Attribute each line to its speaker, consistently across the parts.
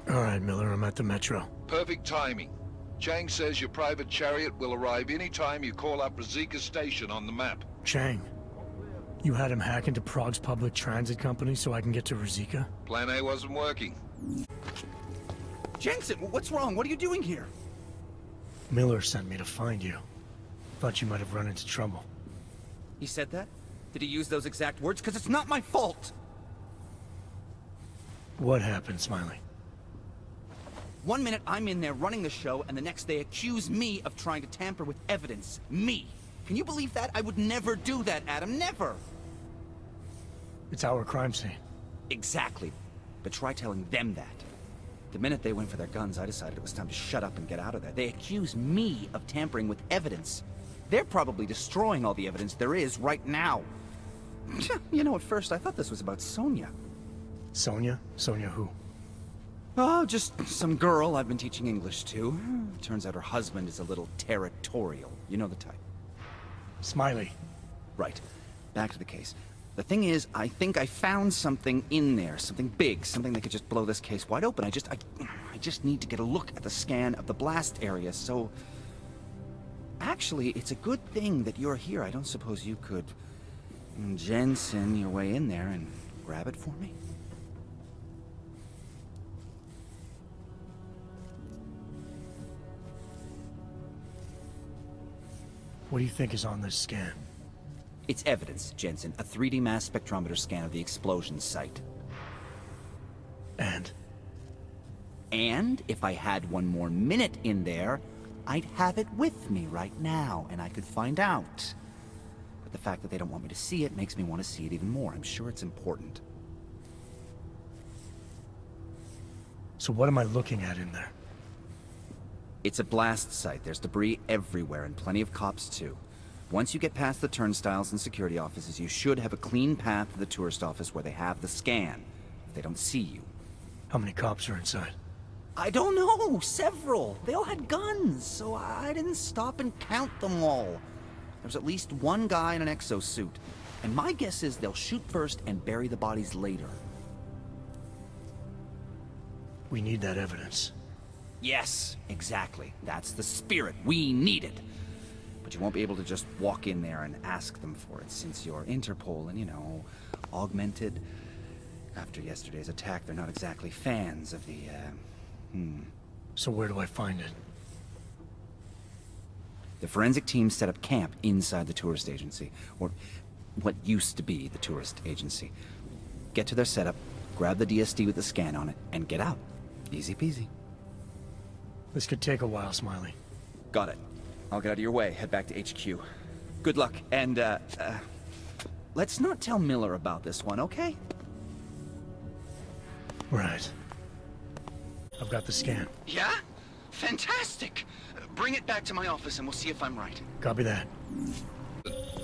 Speaker 1: All right, Miller, I'm at the Metro.
Speaker 2: Perfect timing. Chang says your private chariot will arrive any time you call up Rizika Station on the map.
Speaker 1: Chang, you had him hack into Prague's public transit company so I can get to Rizika?
Speaker 2: Plan A wasn't working.
Speaker 3: Jensen, what's wrong? What are you doing here?
Speaker 1: Miller sent me to find you. Thought you might have run into trouble.
Speaker 3: He said that? Did he use those exact words? Because it's not my fault!
Speaker 1: What happened, Smiley?
Speaker 3: 1 minute I'm in there running the show, and the next they accuse me of trying to tamper with evidence. Me! Can you believe that? I would never do that, Adam. Never!
Speaker 1: It's our crime scene.
Speaker 3: Exactly. But try telling them that. The minute they went for their guns, I decided it was time to shut up and get out of there. They accuse me of tampering with evidence. They're probably destroying all the evidence there is right now. You know, at first I thought this was about Sonia.
Speaker 1: Sonia? Sonia who?
Speaker 3: Oh, just some girl I've been teaching English to. Turns out her husband is a little territorial. You know the type.
Speaker 1: Smiley.
Speaker 3: Right. Back to the case. The thing is, I think I found something in there. Something big. Something that could just blow this case wide open. I just need to get a look at the scan of the blast area, so... Actually, it's a good thing that you're here. I don't suppose you could... Jensen your way in there and grab it for me?
Speaker 1: What do you think is on this scan?
Speaker 3: It's evidence, Jensen. A 3D mass spectrometer scan of the explosion site.
Speaker 1: And?
Speaker 3: And if I had one more minute in there, I'd have it with me right now, and I could find out. But the fact that they don't want me to see it makes me want to see it even more. I'm sure it's important.
Speaker 1: So what am I looking at in there?
Speaker 3: It's a blast site. There's debris everywhere, and plenty of cops too. Once you get past the turnstiles and security offices, you should have a clean path to the tourist office where they have the scan, if they don't see you.
Speaker 1: How many cops are inside?
Speaker 3: I don't know! Several! They all had guns, so I didn't stop and count them all. There's at least one guy in an exosuit, and my guess is they'll shoot first and bury the bodies later.
Speaker 1: We need that evidence.
Speaker 3: Yes, exactly. That's the spirit. We need it. But you won't be able to just walk in there and ask them for it, since you're Interpol and, you know, augmented. After yesterday's attack, they're not exactly fans of the,
Speaker 1: So where do I find it?
Speaker 3: The forensic team set up camp inside the tourist agency, or what used to be the tourist agency. Get to their setup, grab the DSD with the scan on it, and get out. Easy peasy.
Speaker 1: This could take a while, Smiley.
Speaker 3: Got it. I'll get out of your way, head back to HQ. Good luck, and, let's not tell Miller about this one, okay?
Speaker 1: Right. I've got the scan.
Speaker 3: Yeah? Fantastic! Bring it back to my office and we'll see if I'm right.
Speaker 1: Copy that.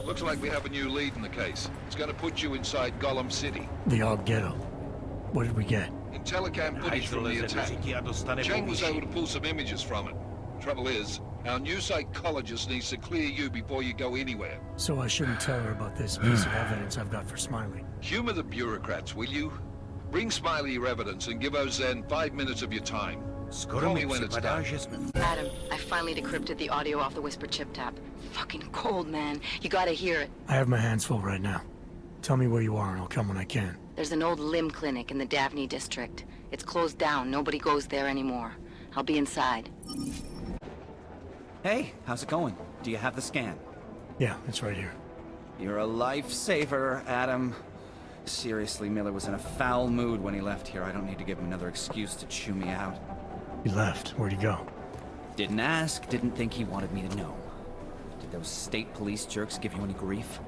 Speaker 2: Looks like we have a new lead in the case. It's gonna put you inside Gollum City.
Speaker 1: The Og Ghetto. What did we get?
Speaker 2: In telecam footage from the attack. Chang was able to pull some images from it. Trouble is, our new psychologist needs to clear you before you go anywhere.
Speaker 1: So I shouldn't tell her about this piece of evidence I've got for Smiley.
Speaker 2: Humor the bureaucrats, will you? Bring Smiley your evidence and give Ozan 5 minutes of your time. Call me when it's done.
Speaker 4: Adam, I finally decrypted the audio off the Whisper chip tap. Fucking cold, man. You gotta hear it.
Speaker 1: I have my hands full right now. Tell me where you are and I'll come when I can.
Speaker 4: There's an old limb clinic in the Daphne district. It's closed down. Nobody goes there anymore. I'll be inside.
Speaker 3: Hey, how's it going? Do you have the scan?
Speaker 1: Yeah, it's right here.
Speaker 3: You're a lifesaver, Adam. Seriously, Miller was in a foul mood when he left here. I don't need to give him another excuse to chew me out.
Speaker 1: He left. Where'd he go?
Speaker 3: Didn't ask, didn't think he wanted me to know. Did those state police jerks give you any grief?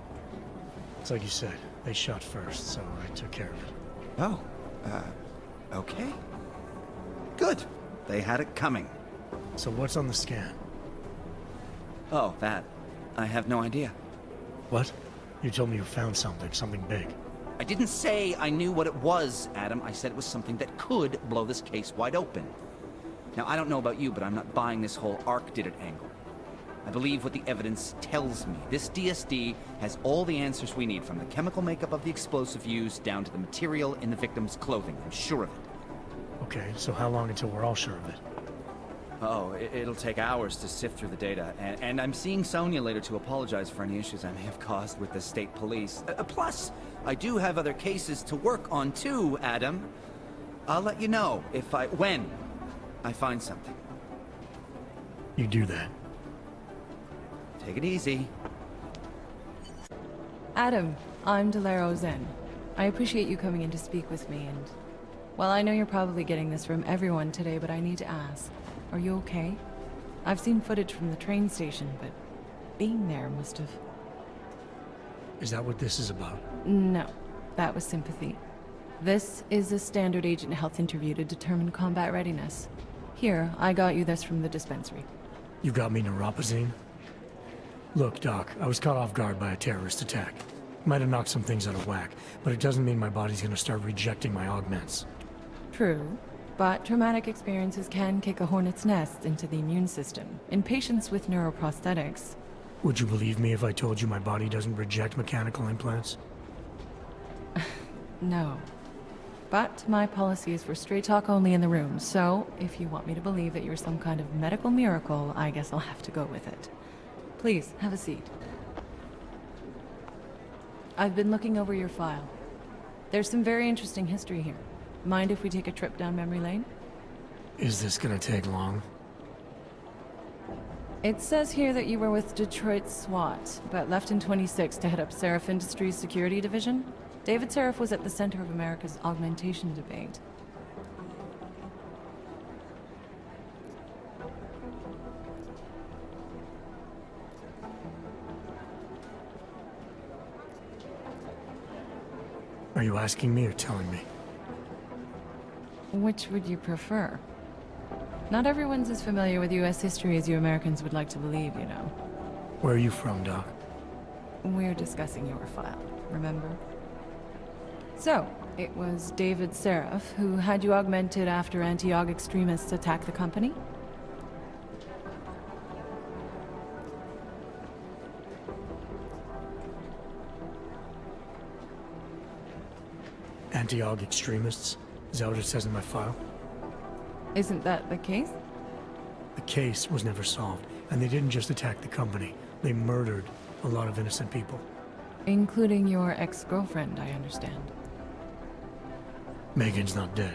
Speaker 1: It's like you said. They shot first, so I took care of it.
Speaker 3: Oh, okay. Good. They had it coming.
Speaker 1: So what's on the scan?
Speaker 3: Oh, that. I have no idea.
Speaker 1: What? You told me you found something big.
Speaker 3: I didn't say I knew what it was, Adam. I said it was something that could blow this case wide open. Now, I don't know about you, but I'm not buying this whole Ark did it angle. I believe what the evidence tells me. This DSD has all the answers we need, from the chemical makeup of the explosive used down to the material in the victim's clothing. I'm sure of it.
Speaker 1: Okay, so how long until we're all sure of it?
Speaker 3: Oh, it'll take hours to sift through the data, and I'm seeing Sonia later to apologize for any issues I may have caused with the state police. Plus, I do have other cases to work on too, Adam. I'll let you know when I find something.
Speaker 1: You do that.
Speaker 3: Take it easy.
Speaker 5: Adam, I'm Delaro Zen. I appreciate you coming in to speak with me, and... well, I know you're probably getting this from everyone today, but I need to ask. Are you okay? I've seen footage from the train station, but being there must have...
Speaker 1: Is that what this is about?
Speaker 5: No, that was sympathy. This is a standard agent health interview to determine combat readiness. Here, I got you this from the dispensary.
Speaker 1: You got me neuropazine? Look, Doc, I was caught off guard by a terrorist attack. Might have knocked some things out of whack, but it doesn't mean my body's gonna start rejecting my augments.
Speaker 5: True, but traumatic experiences can kick a hornet's nest into the immune system. In patients with neuroprosthetics...
Speaker 1: Would you believe me if I told you my body doesn't reject mechanical implants?
Speaker 5: No. But my policy is for straight talk only in the room, so if you want me to believe that you're some kind of medical miracle, I guess I'll have to go with it. Please, have a seat. I've been looking over your file. There's some very interesting history here. Mind if we take a trip down memory lane?
Speaker 1: Is this gonna take long?
Speaker 5: It says here that you were with Detroit SWAT, but left in 26 to head up Seraph Industries' security division. David Seraph was at the center of America's augmentation debate.
Speaker 1: Are you asking me or telling me?
Speaker 5: Which would you prefer? Not everyone's as familiar with U.S. history as you Americans would like to believe, you know.
Speaker 1: Where are you from, Doc?
Speaker 5: We're discussing your file, remember? So, it was David Seraph who had you augmented after anti-aug extremists attacked the company?
Speaker 1: Anti-aug extremists? Is that what it says in my file?
Speaker 5: Isn't that the case?
Speaker 1: The case was never solved, and they didn't just attack the company. They murdered a lot of innocent people.
Speaker 5: Including your ex-girlfriend, I understand.
Speaker 1: Megan's not dead.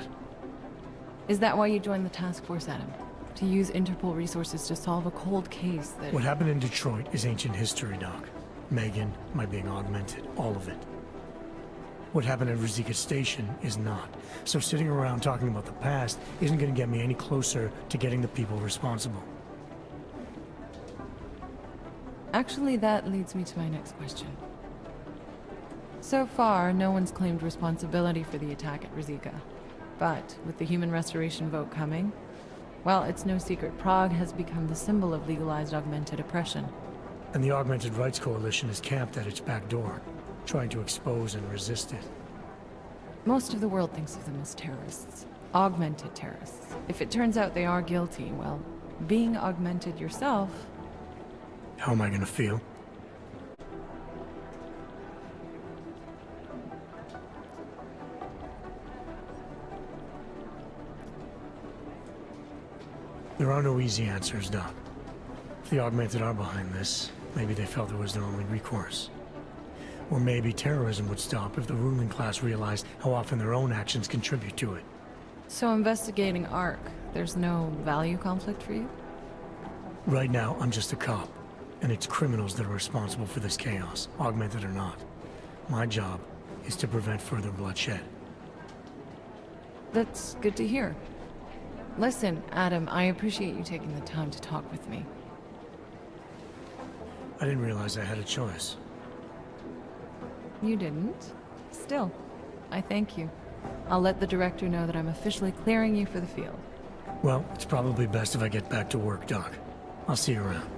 Speaker 5: Is that why you joined the task force, Adam? To use Interpol resources to solve a cold case that...
Speaker 1: What happened in Detroit is ancient history, Doc. Megan, my being augmented, all of it. What happened at Rosika Station is not. So sitting around talking about the past isn't going to get me any closer to getting the people responsible.
Speaker 5: Actually, that leads me to my next question. So far, no one's claimed responsibility for the attack at Rosika. But with the human restoration vote coming, well, it's no secret Prague has become the symbol of legalized augmented oppression.
Speaker 1: And the Augmented Rights Coalition is camped at its back door, trying to expose and resist it.
Speaker 5: Most of the world thinks of them as terrorists. Augmented terrorists. If it turns out they are guilty, well, being augmented yourself...
Speaker 1: How am I gonna feel? There are no easy answers, Doc. If the Augmented are behind this, maybe they felt it was their only recourse. Or maybe terrorism would stop if the ruling class realized how often their own actions contribute to it.
Speaker 5: So investigating ARC, there's no value conflict for you?
Speaker 1: Right now, I'm just a cop, and it's criminals that are responsible for this chaos, augmented or not. My job is to prevent further bloodshed.
Speaker 5: That's good to hear. Listen, Adam, I appreciate you taking the time to talk with me.
Speaker 1: I didn't realize I had a choice.
Speaker 5: You didn't? Still, I thank you. I'll let the director know that I'm officially clearing you for the field.
Speaker 1: Well, it's probably best if I get back to work, Doc. I'll see you around.